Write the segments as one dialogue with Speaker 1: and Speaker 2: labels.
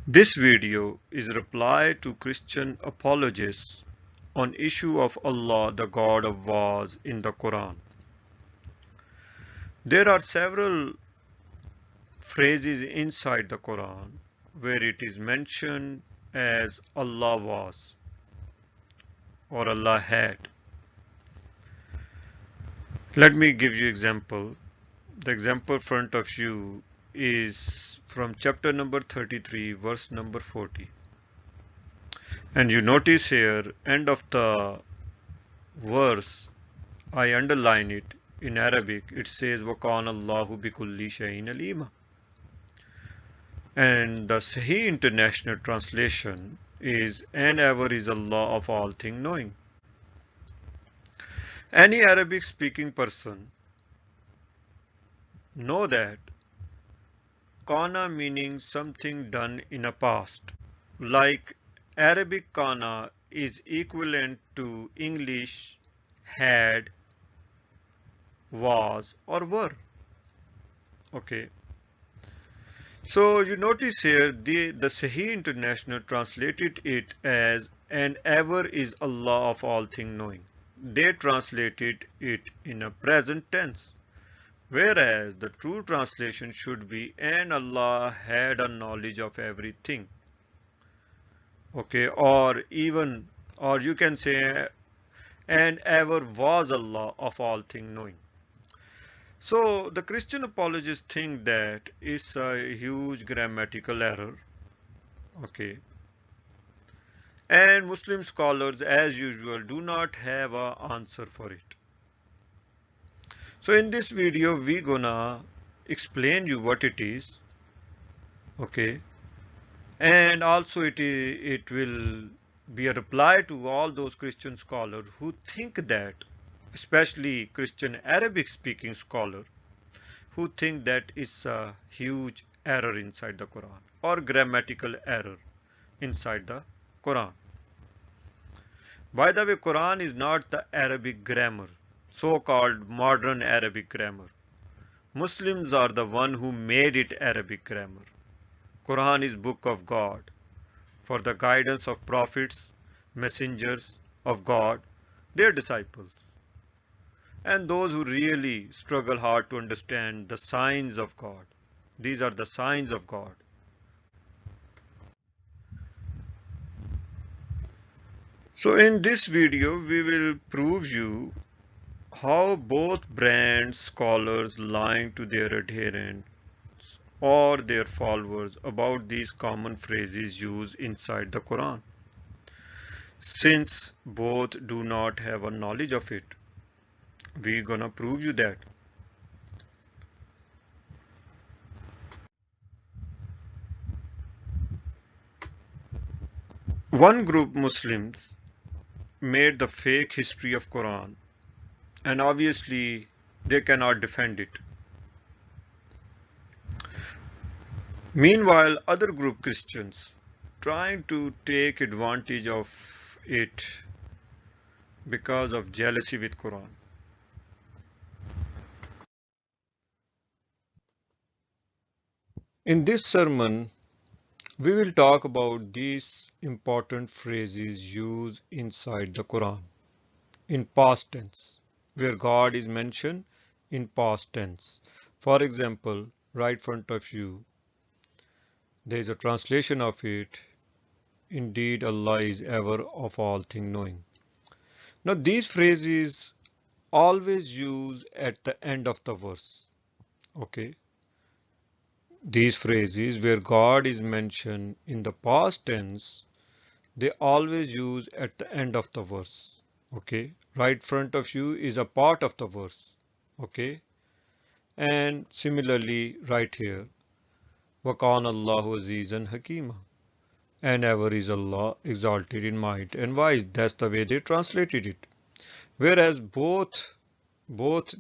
Speaker 1: This video is a reply to Christian apologists on issue of Allah, the God of Wars in the Quran. There are several phrases inside the Quran where it is mentioned as Allah was or Allah had. Let me give you example. The example in front of you is from chapter number 33, verse number 40. And you notice here, end of the verse, I underline it in Arabic. It says, وَقَانَ اللَّهُ بِكُلِّ شَيْءٍ عَلِيمًا. And the Sahih International Translation is, and ever is Allah of all things knowing. Any Arabic speaking person know that kana meaning something done in a past. Like Arabic kana is equivalent to English had, was or were. Okay. So you notice here the Sahih International translated it as and ever is Allah of all things knowing. They translated it in a present tense. Whereas the true translation should be and Allah had a knowledge of everything. Okay, or you can say and ever was Allah of all things knowing. So the Christian apologists think that is a huge grammatical error. Okay. And Muslim scholars as usual do not have an answer for it. So in this video we gonna explain you what it is. Okay. And also it will be a reply to all those Christian scholars who think that, especially Christian Arabic speaking scholar, who think that is a huge error inside the Quran or grammatical error inside the Quran. By the way, Quran is not the Arabic grammar, so-called modern Arabic grammar. Muslims are the one who made it Arabic grammar. Quran is book of God for the guidance of prophets, messengers of God, their disciples, and those who really struggle hard to understand the signs of God. These are the signs of God. So in this video, we will prove you how both brand scholars lying to their adherents or their followers about these common phrases used inside the Quran, since both do not have a knowledge of it. We're gonna prove you that. One group Muslims made the fake history of Quran, and obviously they cannot defend it. Meanwhile, other group Christians trying to take advantage of it because of jealousy with Quran. In this sermon, we will talk about these important phrases used inside the Quran in past tense, where God is mentioned in past tense. For example, right front of you, there is a translation of it. Indeed, Allah is ever of all things knowing. Now, these phrases always use at the end of the verse. Okay. These phrases where God is mentioned in the past tense, they always use at the end of the verse. Okay. Right front of you is a part of the verse. Okay. And similarly, right here, وَقَانَ اللَّهُ عَزِيزًا حَكِيمًا. And ever is Allah exalted in might and wise. That's the way they translated it. Whereas both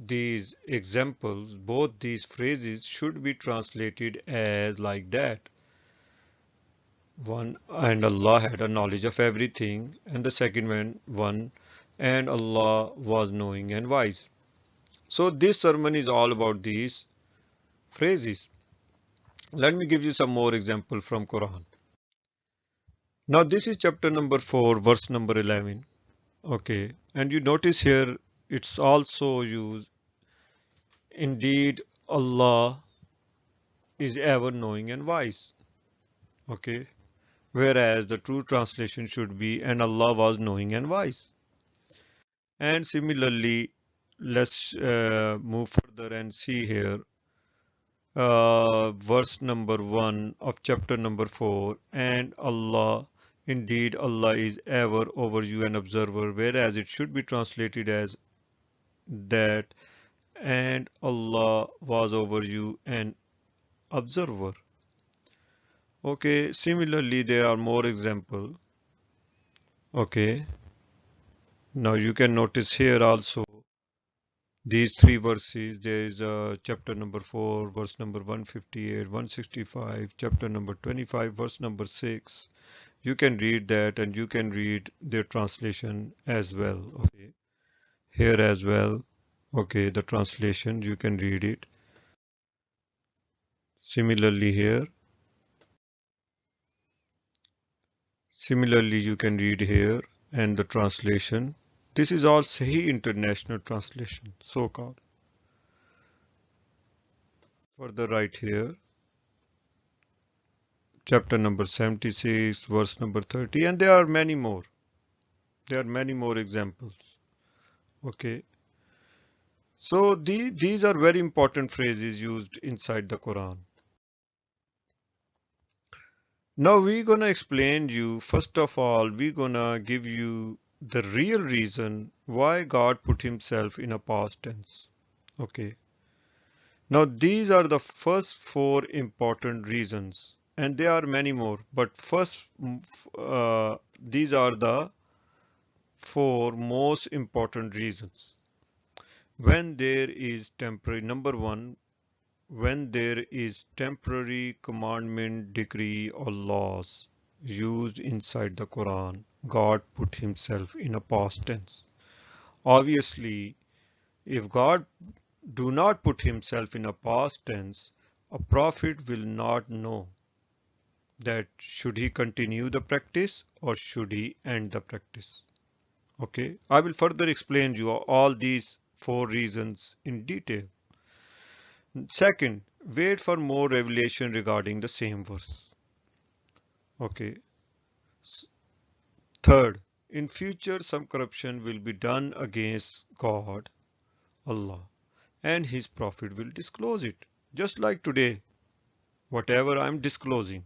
Speaker 1: these examples, both these phrases should be translated as like that. One, and Allah had a knowledge of everything, and the second one, and Allah was knowing and wise. So this sermon is all about these phrases. Let me give you some more example from Quran. Now this is chapter number 4, verse number 11. Okay, and you notice here it's also used, indeed Allah is ever knowing and wise. Okay, whereas the true translation should be, and Allah was knowing and wise. And similarly, let's move further and see here verse number 1 of chapter number 4. And Allah, indeed Allah is ever over you an observer, whereas it should be translated as that, and Allah was over you an observer. Okay, similarly there are more examples. Okay, now you can notice here also these three verses. There is chapter number 4, verse number 158, 165, chapter number 25, verse number 6. You can read that and you can read their translation as well. Okay, here as well. Okay, the translation, you can read it. Similarly here. Similarly, you can read here and the translation. This is all Sahih International Translation, so-called. Further right here, chapter number 76, verse number 30, and there are many more. There are many more examples. Okay. So these are very important phrases used inside the Quran. Now we're gonna explain you, first of all, we're gonna give you the real reason why God put himself in a past tense. Okay. Now these are the first four important reasons, and there are many more, but first these are the four most important reasons. When there is temporary, number one, when there is temporary commandment, decree or laws used inside the Quran, God put himself in a past tense. Obviously, if God do not put himself in a past tense, a prophet will not know that should he continue the practice or should he end the practice. Okay, I will further explain you all these four reasons in detail. Second, wait for more revelation regarding the same verse. Okay. Third, in future some corruption will be done against God, Allah, and his prophet will disclose it. Just like today, whatever I'm disclosing.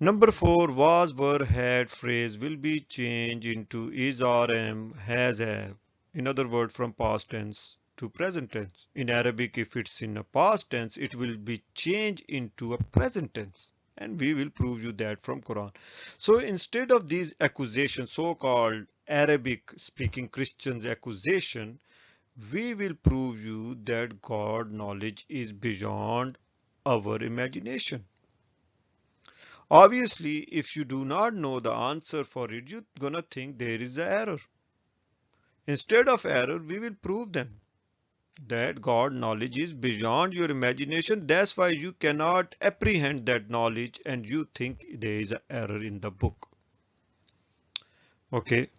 Speaker 1: Number 4, was, were, had phrase will be changed into is, are, am, has, have. In other words, from past tense to present tense. In Arabic, if it's in a past tense, it will be changed into a present tense. And we will prove you that from Quran. So instead of these accusations, so-called Arabic speaking Christians accusation, we will prove you that God knowledge is beyond our imagination. Obviously, if you do not know the answer for it, you're gonna think there is an error. Instead of error, we will prove them that God knowledge is beyond your imagination. That's why you cannot apprehend that knowledge and you think there is an error in the book. Okay,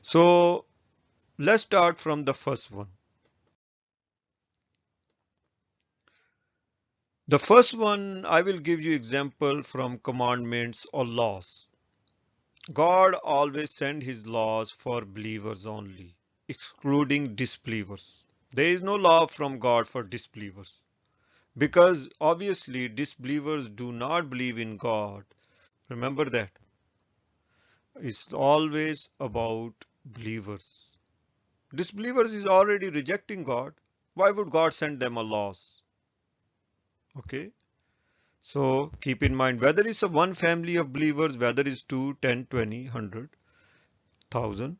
Speaker 1: so let's start from the first one. The first one, I will give you example from commandments or laws. God always send his laws for believers only, excluding disbelievers. There is no law from God for disbelievers. Because obviously disbelievers do not believe in God. Remember that. It's always about believers. Disbelievers is already rejecting God. Why would God send them a laws? Okay. So keep in mind whether it's a one family of believers, whether it's 2, 10, 20, 100, 1,000,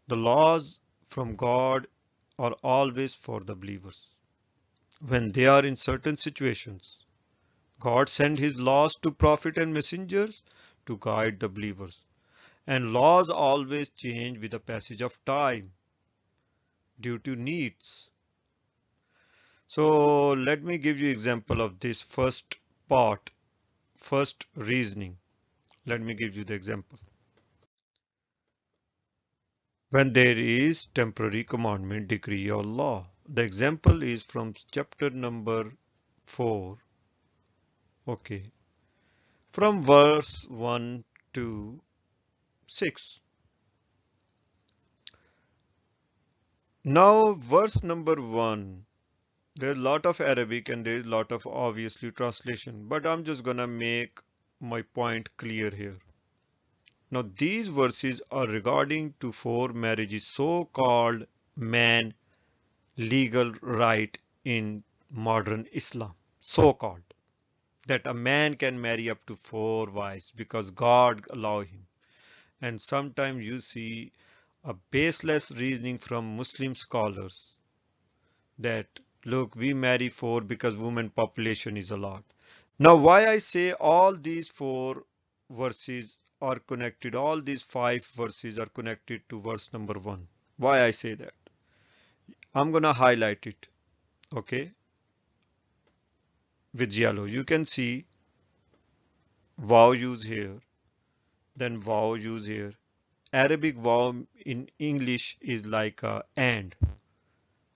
Speaker 1: the laws from God are always for the believers. When they are in certain situations, God sent his laws to prophet and messengers to guide the believers. And laws always change with the passage of time due to needs. So let me give you example of this first part, first reasoning. Let me give you the example. When there is temporary commandment, decree or law. The example is from chapter number 4. Okay. From verse 1 to 6. Now verse number 1. There's a lot of Arabic and there's a lot of obviously translation, but I'm just gonna make my point clear here. Now these verses are regarding to four marriages, so-called man legal right in modern Islam. So-called that a man can marry up to four wives because God allow him. And sometimes you see a baseless reasoning from Muslim scholars that look, we marry four because women population is a lot. Now why I say all these four verses are connected, all these five verses are connected to verse number 1. Why I say that? I'm gonna highlight it, okay, with yellow. You can see wow use here, then wow use here. Arabic wow in English is like a and,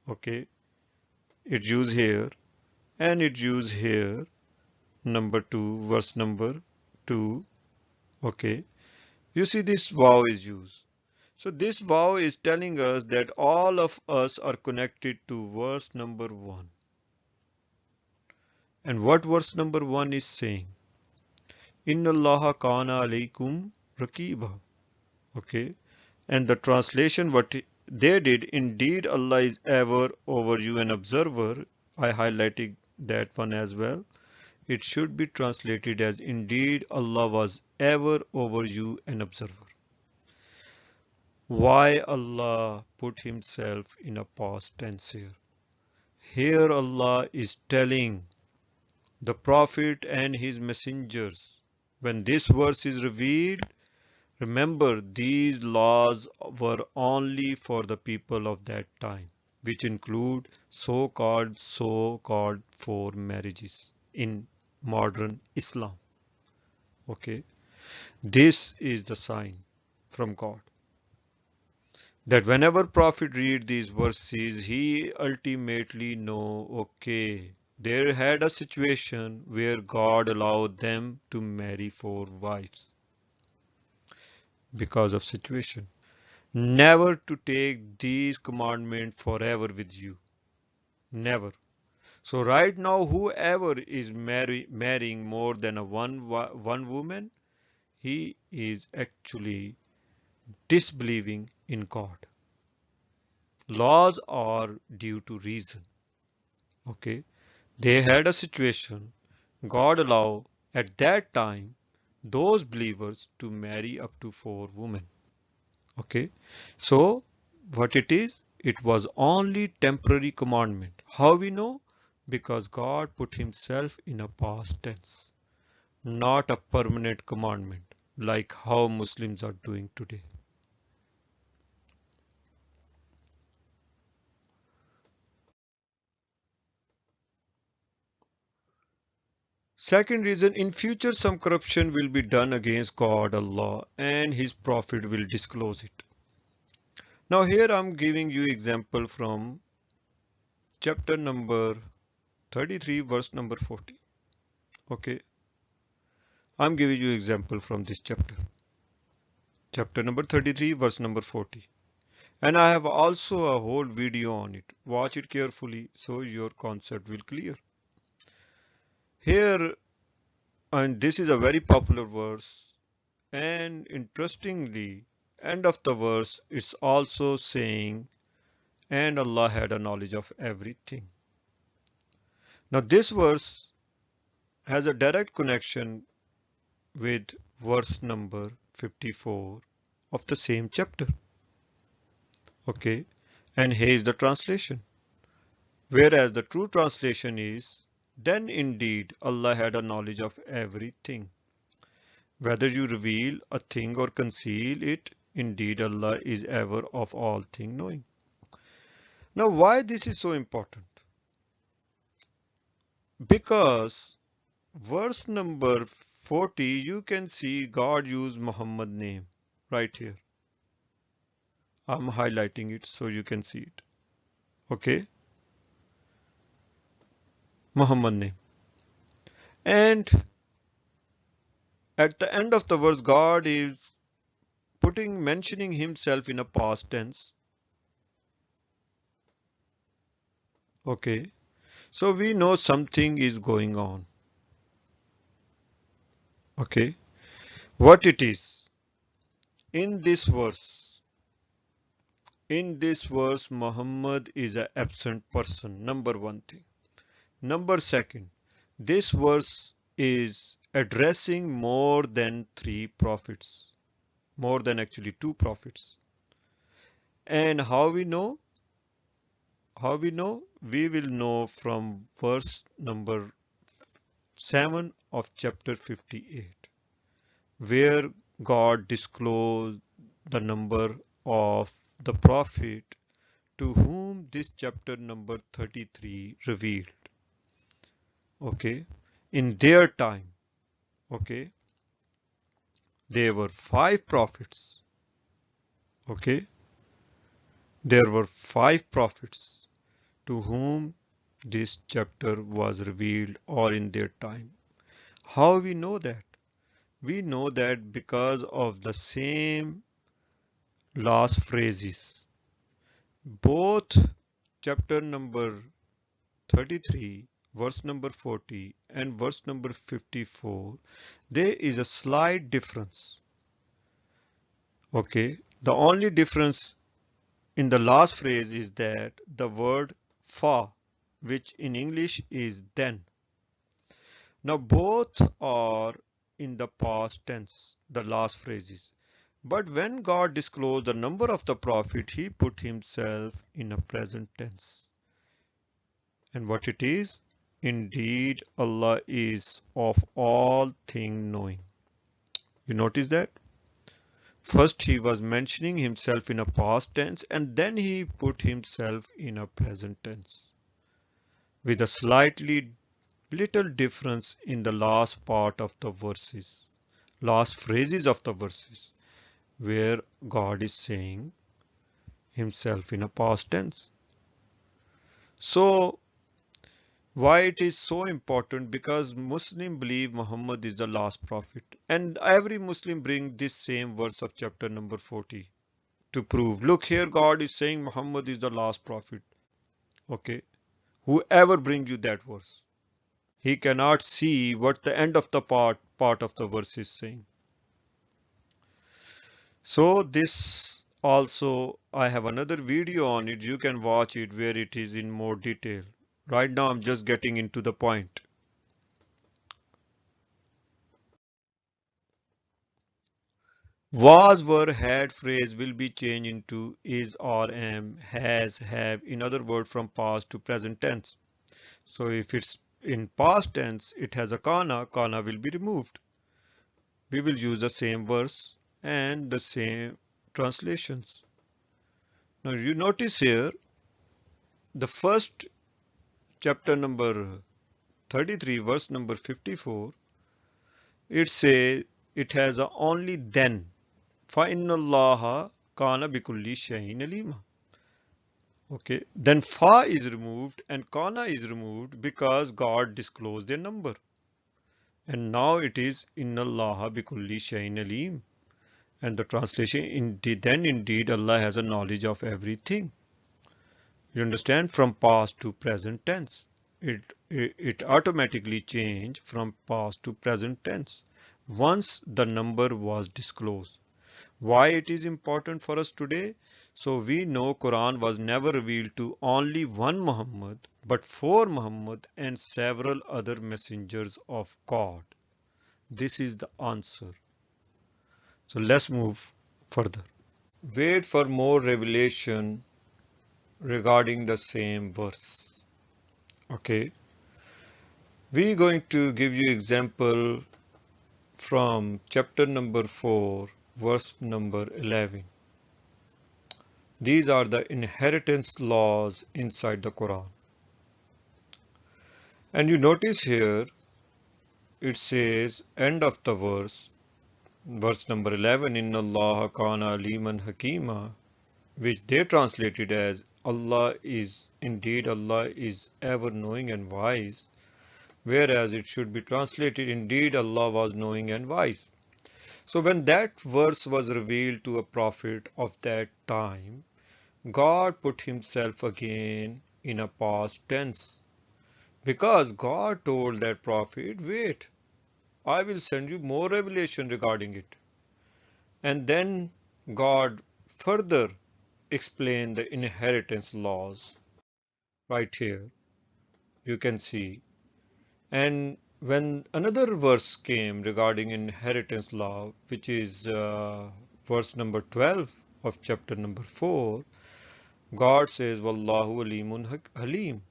Speaker 1: okay. It's used here and it's used here, number 2, verse number 2, okay. You see this wow is used. So this wow is telling us that all of us are connected to verse number 1. And what verse number 1 is saying? Inna Allaha kana alaykum raqiba. Okay. And the translation what they did, indeed Allah is ever over you an observer. I highlighted that one as well. It should be translated as indeed Allah was ever over you an observer. Why Allah put himself in a past tense here? Here Allah is telling the Prophet and his messengers, when this verse is revealed, remember these laws were only for the people of that time, which include so-called four marriages in modern Islam. Okay, this is the sign from God that whenever Prophet read these verses, he ultimately know, okay, there had a situation where God allowed them to marry four wives because of situation. Never to take these commandments forever with you. Never. So right now, whoever is marrying more than one woman, he is actually disbelieving in God. Laws are due to reason. Okay. They had a situation. God allowed at that time those believers to marry up to four women. Okay. So what it is? It was only temporary commandment. How we know? Because God put himself in a past tense, not a permanent commandment like how Muslims are doing today. Second reason, in future some corruption will be done against God, Allah, and his prophet will disclose it. Now here I'm giving you example from chapter number 33 verse number 40. Okay, I'm giving you example from this chapter. Chapter number 33 verse number 40. And I have also a whole video on it. Watch it carefully so your concept will clear. Here, and this is a very popular verse, and interestingly, end of the verse it's also saying, and Allah had a knowledge of everything. Now this verse has a direct connection with verse number 54 of the same chapter. Okay, and here is the translation. Whereas the true translation is, then indeed Allah had a knowledge of everything. Whether you reveal a thing or conceal it, indeed Allah is ever of all things knowing. Now why this is so important? Because verse number 40, you can see God used Muhammad name right here. I'm highlighting it so you can see it. Okay, Muhammad name. And at the end of the verse, God is mentioning himself in a past tense. Okay, so we know something is going on. Okay, what it is in this verse? In this verse, Muhammad is an absent person. Number one thing. Number second, this verse is addressing more than three prophets, more than actually two prophets. And how we know? How we know? We will know from verse number 7 of chapter 58, where God disclosed the number of the prophet to whom this chapter number 33 revealed. Okay, in their time, okay, there were five prophets. Okay, there were five prophets to whom this chapter was revealed or in their time. How we know that? We know that because of the same last phrases. Both chapter number 33, verse number 40 and verse number 54, there is a slight difference. Okay, the only difference in the last phrase is that the word fa, which in English is then. Now both are in the past tense, the last phrases. But when God disclosed the number of the prophet, he put himself in a present tense. And what it is? Indeed, Allah is of all things knowing. You notice that? First he was mentioning himself in a past tense and then he put himself in a present tense with a slightly little difference in the last part of the verses, last phrases of the verses, where God is saying himself in a past tense. So why it is so important? Because Muslim believe Muhammad is the last prophet, and every Muslim bring this same verse of chapter number 40 to prove. Look here, God is saying Muhammad is the last prophet. Okay, whoever brings you that verse, he cannot see what the end of the part of the verse is saying. So this also, I have another video on it. You can watch it where it is in more detail. Right now I'm just getting into the point. Was, were, had phrase will be changed into is or am, has, have, in other words from past to present tense. So if it's in past tense, it has a kana will be removed. We will use the same verse and the same translations. Now you notice here, the first chapter number 33, verse number 54, it says it has a only then. فَإِنَّ اللَّهَ كَانَ بِكُلِّ شَيْءٍ عَلِيمًا. Okay, then fa is removed and kana is removed because God disclosed their number. And now it is inna Allah bikulli shay'in alim. And the translation indeed, then indeed Allah has a knowledge of everything. You understand? From past to present tense. It automatically changed from past to present tense once the number was disclosed. Why it is important for us today? So we know Quran was never revealed to only one Muhammad, but for Muhammad and several other messengers of God. This is the answer. So let's move further. Wait for more revelation regarding the same verse. Okay. We're going to give you example from chapter number 4, verse number 11. These are the inheritance laws inside the Quran. And you notice here, it says, end of the verse number 11, Inna Allah kana aliman hakima, which they translated as Allah is ever knowing and wise, whereas it should be translated, indeed Allah was knowing and wise. So when that verse was revealed to a prophet of that time, God put himself again in a past tense because God told that prophet, wait, I will send you more revelation regarding it. And then God further explained the inheritance laws right here. You can see. And when another verse came regarding inheritance law, which is verse number 12 of chapter number 4, God says, Wallahu alimun halim,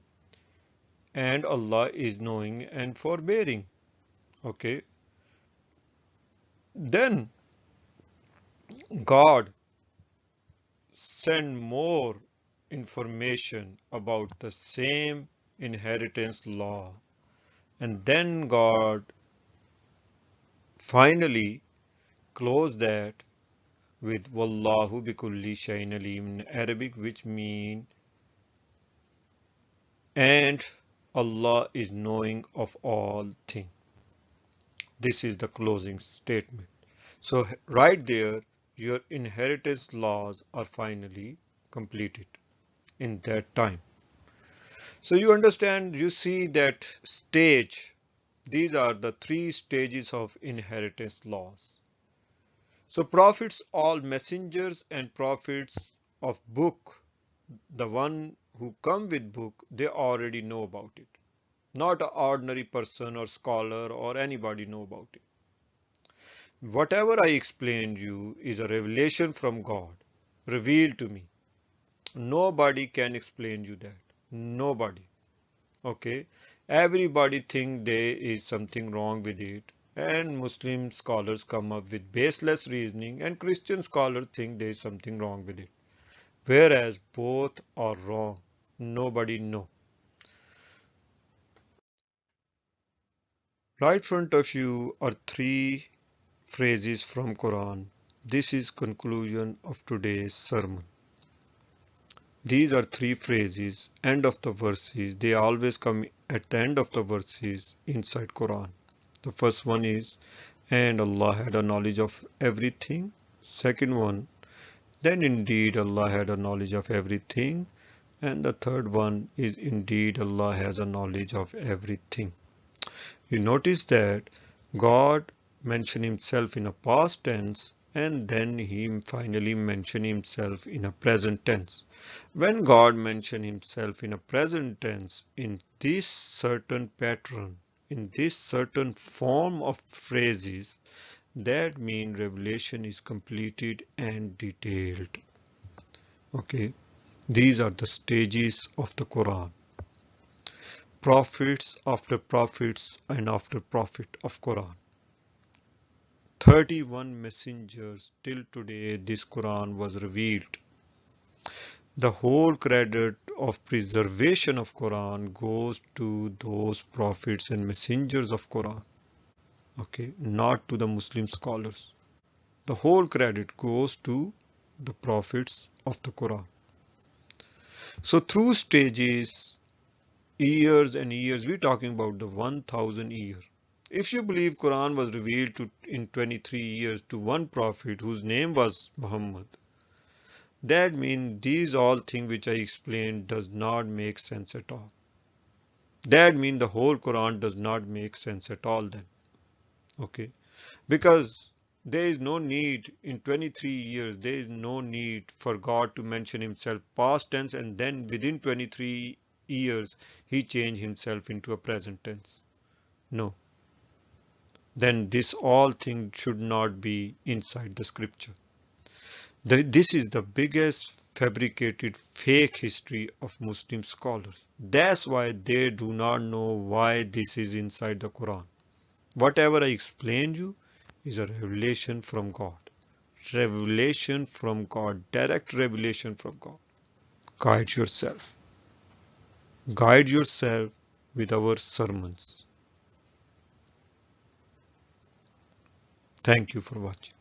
Speaker 1: and Allah is knowing and forbearing. Okay. Then God send more information about the same inheritance law. And then God finally closed that with Wallahu bikulli shay'in alim in Arabic, which mean and Allah is knowing of all things. This is the closing statement. So right there, your inheritance laws are finally completed in that time. So you understand, you see that stage. These are the three stages of inheritance laws. So prophets, all messengers and prophets of book, the one who come with book, they already know about it. Not an ordinary person or scholar or anybody know about it. Whatever I explained you is a revelation from God, revealed to me. Nobody can explain you that. Nobody. Okay. Everybody think there is something wrong with it. And Muslim scholars come up with baseless reasoning, and Christian scholars think there is something wrong with it. Whereas both are wrong. Nobody know. Right front of you are three phrases from Quran. This is conclusion of today's sermon. These are three phrases, end of the verses. They always come at the end of the verses inside Quran. The first one is, and Allah had a knowledge of everything. Second one, then indeed Allah had a knowledge of everything. And the third one is, indeed Allah has a knowledge of everything. You notice that God mentioned himself in a past tense and then he finally mentioned himself in a present tense. When God mentioned himself in a present tense, in this certain pattern, in this certain form of phrases, that means revelation is completed and detailed. Okay, these are the stages of the Quran. Prophets after prophets and after prophet of Quran. 31 messengers till today this Quran was revealed. The whole credit of preservation of Quran goes to those prophets and messengers of Quran. Okay, not to the Muslim scholars. The whole credit goes to the prophets of the Quran. So through stages, years and years, we're talking about the 1000 years. If you believe Quran was revealed in 23 years to one prophet whose name was Muhammad, that means these all things which I explained does not make sense at all. That means the whole Quran does not make sense at all then. Okay. Because there is no need in 23 years, there is no need for God to mention himself past tense and then within 23 years he changed himself into a present tense. No. Then this all thing should not be inside the scripture. This is the biggest fabricated fake history of Muslim scholars. That's why they do not know why this is inside the Quran. Whatever I explained you is a revelation from God. Revelation from God. Direct revelation from God. Guide yourself. Guide yourself with our sermons. Thank you for watching.